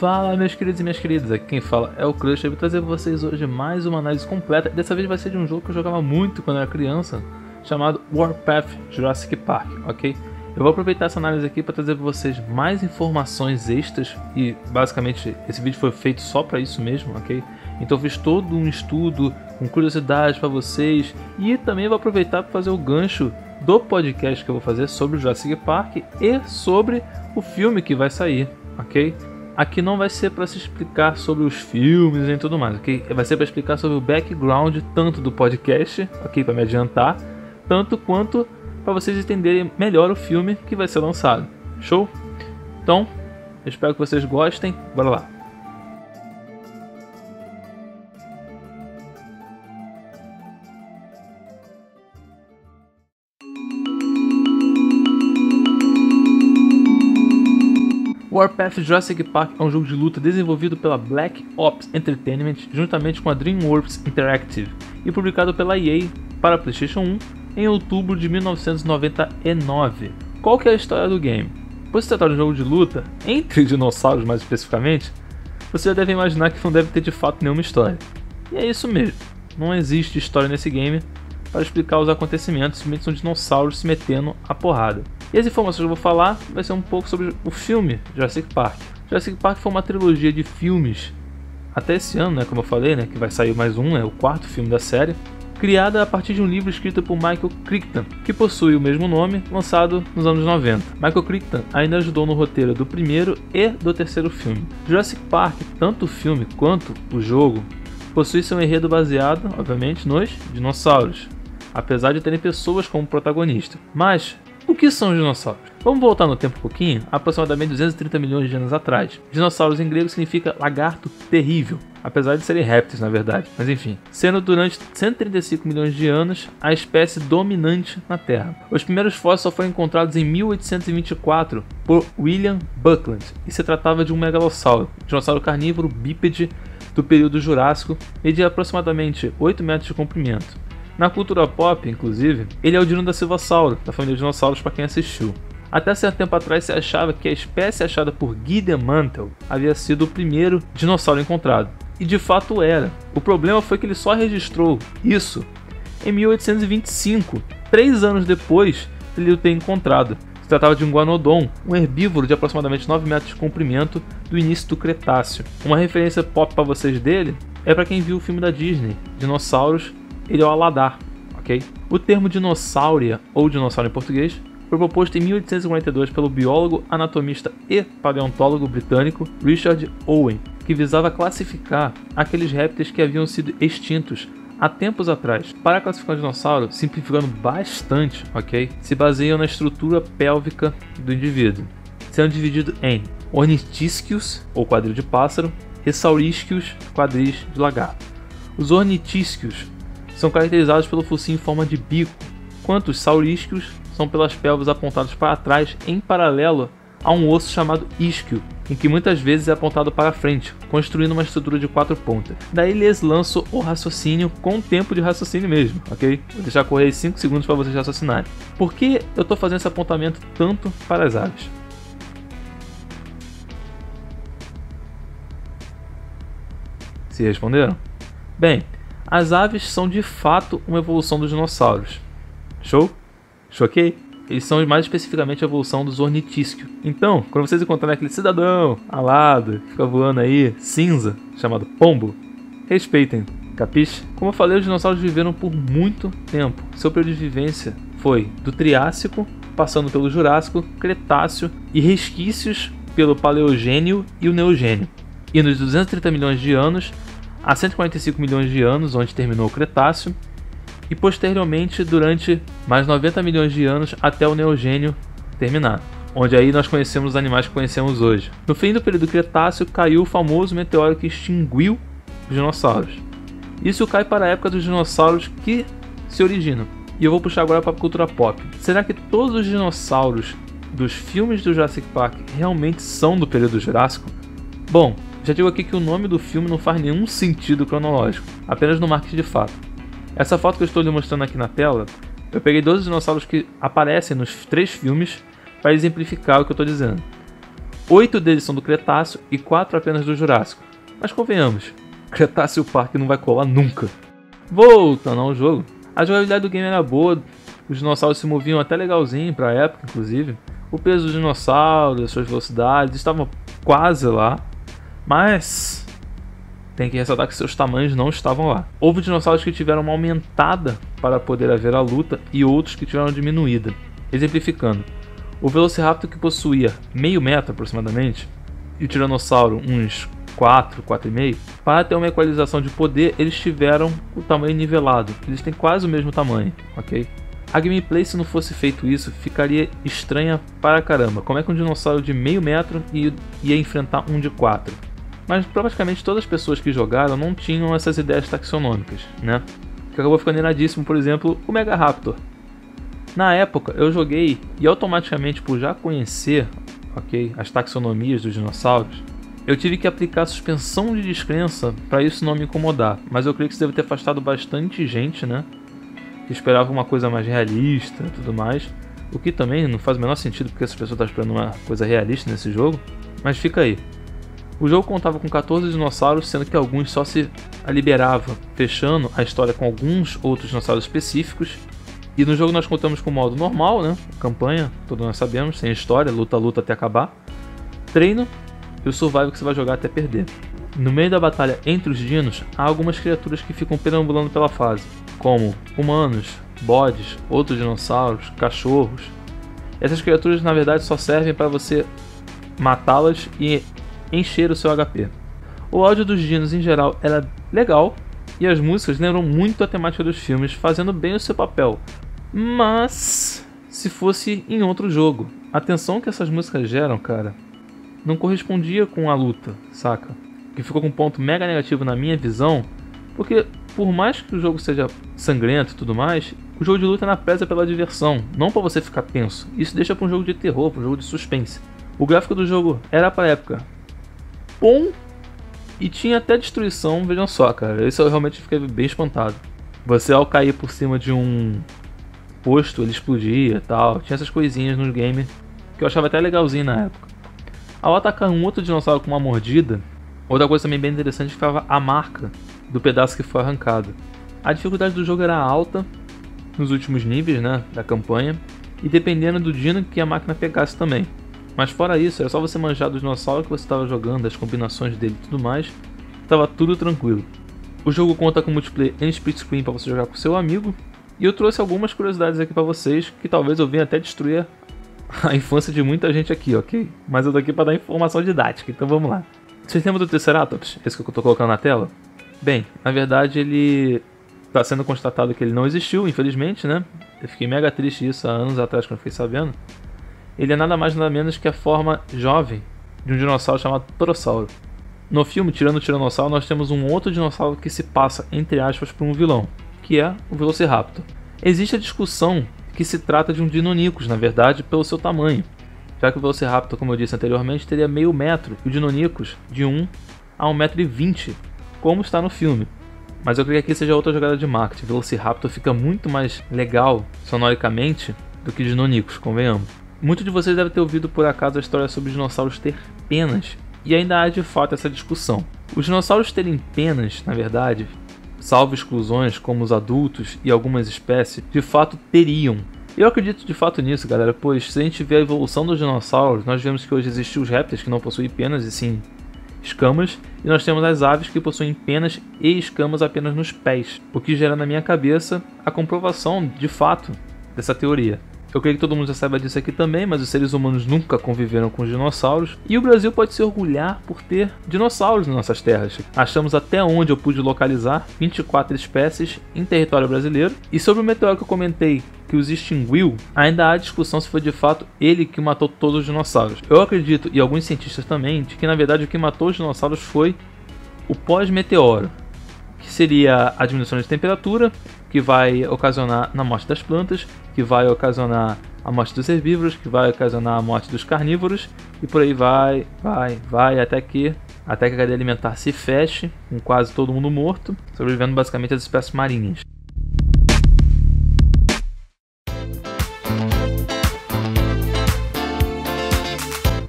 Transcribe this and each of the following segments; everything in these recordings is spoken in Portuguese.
Fala, meus queridos e minhas queridas, aqui quem fala é o Crush. Eu vou trazer para vocês hoje mais uma análise completa. Dessa vez vai ser de um jogo que eu jogava muito quando eu era criança, chamado Warpath Jurassic Park, ok? Eu vou aproveitar essa análise aqui para trazer para vocês mais informações extras e basicamente esse vídeo foi feito só para isso mesmo, ok? Então eu fiz todo um estudo com curiosidades para vocês e também vou aproveitar para fazer o gancho do podcast que eu vou fazer sobre o Jurassic Park e sobre o filme que vai sair, ok? Aqui não vai ser para se explicar sobre os filmes e tudo mais, ok? Vai ser para explicar sobre o background tanto do podcast, ok? Para me adiantar, tanto quanto para vocês entenderem melhor o filme que vai ser lançado. Show? Então, eu espero que vocês gostem. Bora lá! Warpath Jurassic Park é um jogo de luta desenvolvido pela Black Ops Entertainment juntamente com a DreamWorks Interactive e publicado pela EA para PlayStation 1 em outubro de 1999. Qual que é a história do game? Por se tratar de um jogo de luta, entre dinossauros mais especificamente, você já deve imaginar que não deve ter de fato nenhuma história. E é isso mesmo, não existe história nesse game para explicar os acontecimentos, simplesmente são dinossauros se metendo a porrada. E as informações que eu vou falar vai ser um pouco sobre o filme Jurassic Park. Jurassic Park foi uma trilogia de filmes até esse ano, né, como eu falei, né, que vai sair mais um, é o quarto filme da série, criada a partir de um livro escrito por Michael Crichton, que possui o mesmo nome, lançado nos anos 90. Michael Crichton ainda ajudou no roteiro do primeiro e do terceiro filme. Jurassic Park, tanto o filme quanto o jogo, possui seu enredo baseado, obviamente, nos dinossauros, apesar de terem pessoas como protagonista. Mas o que são os dinossauros? Vamos voltar no tempo um pouquinho, aproximadamente 230 milhões de anos atrás. Dinossauros em grego significa lagarto terrível, apesar de serem répteis na verdade, mas enfim. Sendo durante 135 milhões de anos a espécie dominante na Terra. Os primeiros fósseis só foram encontrados em 1824 por William Buckland e se tratava de um megalossauro, dinossauro carnívoro bípede do período Jurássico, media aproximadamente 8 metros de comprimento. Na cultura pop, inclusive, ele é o Dinodasilvasauro, da família de dinossauros para quem assistiu. Até certo tempo atrás se achava que a espécie achada por Gideon Mantell havia sido o primeiro dinossauro encontrado. E de fato era. O problema foi que ele só registrou isso em 1825, 3 anos depois de ele o ter encontrado. Se tratava de um guanodon, um herbívoro de aproximadamente 9 metros de comprimento do início do Cretáceo. Uma referência pop para vocês dele é para quem viu o filme da Disney, Dinossauros, ele é o Aladar, ok? O termo dinossauria, ou dinossauro em português, foi proposto em 1842 pelo biólogo, anatomista e paleontólogo britânico Richard Owen, que visava classificar aqueles répteis que haviam sido extintos há tempos atrás. Para classificar um dinossauro, simplificando bastante, ok? Se baseiam na estrutura pélvica do indivíduo, sendo dividido em ornitisquios, ou quadril de pássaro, e saurisquios, quadris de lagarto. Os ornitisquios são caracterizados pelo focinho em forma de bico, enquanto os saurísquios são pelas pelvis apontadas para trás em paralelo a um osso chamado isquio, em que muitas vezes é apontado para frente, construindo uma estrutura de 4 pontas. Daí lhes lanço o raciocínio com o tempo de raciocínio mesmo, ok? Vou deixar correr 5 segundos para vocês raciocinarem. Por que eu estou fazendo esse apontamento tanto para as aves? Se responderam? Bem, as aves são de fato uma evolução dos dinossauros. Show? Choquei? Eles são mais especificamente a evolução dos ornitisquios. Então, quando vocês encontrarem aquele cidadão alado que fica voando aí, cinza, chamado pombo, respeitem, capiche? Como eu falei, os dinossauros viveram por muito tempo. Seu período de vivência foi do Triássico, passando pelo Jurássico, Cretáceo e resquícios pelo Paleogênio e o Neogênio. E nos 230 milhões de anos a 145 milhões de anos, onde terminou o Cretáceo, e posteriormente durante mais 90 milhões de anos até o Neogênio terminar, onde aí nós conhecemos os animais que conhecemos hoje. No fim do período Cretáceo caiu o famoso meteoro que extinguiu os dinossauros. Isso cai para a época dos dinossauros que se originam. E eu vou puxar agora para a cultura pop. Será que todos os dinossauros dos filmes do Jurassic Park realmente são do período Jurássico? Bom, já digo aqui que o nome do filme não faz nenhum sentido cronológico, apenas no marketing de fato. Essa foto que eu estou lhe mostrando aqui na tela, eu peguei 12 dinossauros que aparecem nos 3 filmes para exemplificar o que eu estou dizendo. 8 deles são do Cretáceo e 4 apenas do Jurássico. Mas convenhamos, Cretáceo Park não vai colar nunca. Voltando ao jogo, a jogabilidade do game era boa, os dinossauros se moviam até legalzinho pra época, inclusive. O peso dos dinossauros, as suas velocidades estavam quase lá, mas tem que ressaltar que seus tamanhos não estavam lá. Houve dinossauros que tiveram uma aumentada para poder haver a luta e outros que tiveram diminuída. Exemplificando, o Velociraptor, que possuía meio metro aproximadamente, e o Tiranossauro uns 4, 4,5, para ter uma equalização de poder, eles tiveram o tamanho nivelado. Eles têm quase o mesmo tamanho, ok? A gameplay, se não fosse feito isso, ficaria estranha para caramba. Como é que um dinossauro de meio metro ia enfrentar um de 4? Mas praticamente todas as pessoas que jogaram não tinham essas ideias taxonômicas, né? Que acabou ficando iradíssimo, por exemplo, o Megaraptor. Na época eu joguei e automaticamente, por já conhecer, ok, as taxonomias dos dinossauros, eu tive que aplicar suspensão de descrença para isso não me incomodar. Mas eu creio que isso deve ter afastado bastante gente, né? Que esperava uma coisa mais realista e tudo mais. O que também não faz o menor sentido, porque essas pessoas estão esperando uma coisa realista nesse jogo. Mas fica aí. O jogo contava com 14 dinossauros, sendo que alguns só se liberava, fechando a história com alguns outros dinossauros específicos. E no jogo nós contamos com o modo normal, né? Campanha, todos nós sabemos, sem história, luta até acabar. Treino e o survival que você vai jogar até perder. No meio da batalha entre os dinos, há algumas criaturas que ficam perambulando pela fase, como humanos, bodes, outros dinossauros, cachorros. Essas criaturas na verdade só servem para você matá-las e encher o seu HP. O áudio dos dinos em geral era legal e as músicas lembram muito a temática dos filmes, fazendo bem o seu papel. Mas se fosse em outro jogo, a tensão que essas músicas geram, cara, não correspondia com a luta, saca? Que ficou com um ponto mega negativo na minha visão, porque por mais que o jogo seja sangrento e tudo mais, o jogo de luta é na preza pela diversão, não para você ficar tenso. Isso deixa para um jogo de terror, para um jogo de suspense. O gráfico do jogo era para a época bom e tinha até destruição, vejam só, cara. Isso eu realmente fiquei bem espantado. Você ao cair por cima de um posto, ele explodia e tal. Tinha essas coisinhas no game que eu achava até legalzinho na época. Ao atacar um outro dinossauro com uma mordida, outra coisa também bem interessante ficava a marca do pedaço que foi arrancado. A dificuldade do jogo era alta nos últimos níveis, né, da campanha, e dependendo do dino que a máquina pegasse também. Mas fora isso, era só você manjar do dinossauro que você estava jogando, as combinações dele e tudo mais, estava tudo tranquilo. O jogo conta com multiplayer em split screen para você jogar com seu amigo, e eu trouxe algumas curiosidades aqui para vocês, que talvez eu venha até destruir a infância de muita gente aqui, ok? Mas eu tô aqui para dar informação didática, então vamos lá. Vocês lembram do Triceratops? Esse que eu tô colocando na tela? Bem, na verdade ele tá sendo constatado que ele não existiu, infelizmente, né? Eu fiquei mega triste isso há anos atrás quando eu fiquei sabendo. Ele é nada mais nada menos que a forma jovem de um dinossauro chamado Torossauro. No filme, tirando o Tiranossauro, nós temos um outro dinossauro que se passa, entre aspas, por um vilão, que é o Velociraptor. Existe a discussão que se trata de um Deinonychus, na verdade, pelo seu tamanho, já que o Velociraptor, como eu disse anteriormente, teria meio metro e o Deinonychus de 1 a 1,20 m, como está no filme. Mas eu creio que aqui seja outra jogada de marketing. O Velociraptor fica muito mais legal, sonoricamente, do que o Deinonychus, convenhamos. Muitos de vocês devem ter ouvido por acaso a história sobre os dinossauros ter penas, e ainda há de fato essa discussão. Os dinossauros terem penas, na verdade, salvo exclusões como os adultos e algumas espécies, de fato teriam. Eu acredito de fato nisso, galera, pois se a gente vê a evolução dos dinossauros, nós vemos que hoje existem os répteis que não possuem penas e sim escamas, e nós temos as aves que possuem penas e escamas apenas nos pés, o que gera na minha cabeça a comprovação de fato dessa teoria. Eu creio que todo mundo já saiba disso aqui também, mas os seres humanos nunca conviveram com os dinossauros. E o Brasil pode se orgulhar por ter dinossauros nas nossas terras. Achamos até onde eu pude localizar 24 espécies em território brasileiro. E sobre o meteoro que eu comentei que os extinguiu, ainda há discussão se foi de fato ele que matou todos os dinossauros. Eu acredito, e alguns cientistas também, de que na verdade o que matou os dinossauros foi o pós-meteoro, que seria a diminuição de temperatura, que vai ocasionar na morte das plantas, que vai ocasionar a morte dos herbívoros, que vai ocasionar a morte dos carnívoros, e por aí vai, até que a cadeia alimentar se feche, com quase todo mundo morto, sobrevivendo basicamente as espécies marinhas.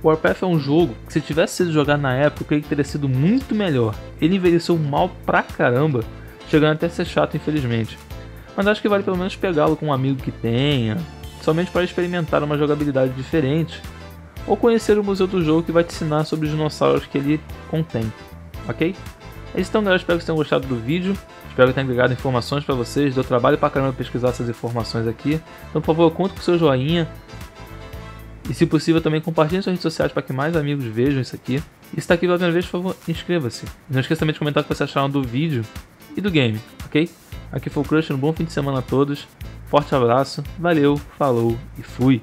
Warpath é um jogo que, se tivesse sido jogado na época, eu creio que teria sido muito melhor. Ele envelheceu mal pra caramba, chegando até a ser chato, infelizmente. Mas acho que vale pelo menos pegá-lo com um amigo que tenha, somente para experimentar uma jogabilidade diferente, ou conhecer o museu do jogo que vai te ensinar sobre os dinossauros que ele contém, ok? É isso então, galera, espero que vocês tenham gostado do vídeo, espero que tenha agregado informações para vocês, deu trabalho pra caramba pesquisar essas informações aqui, então por favor, conta com o seu joinha, e se possível também compartilhe nas suas redes sociais para que mais amigos vejam isso aqui. E se está aqui pela primeira vez, por favor, inscreva-se. Não esqueça também de comentar o que vocês acharam do vídeo e do game, ok? Aqui foi o Crush, um bom fim de semana a todos, forte abraço, valeu, falou e fui!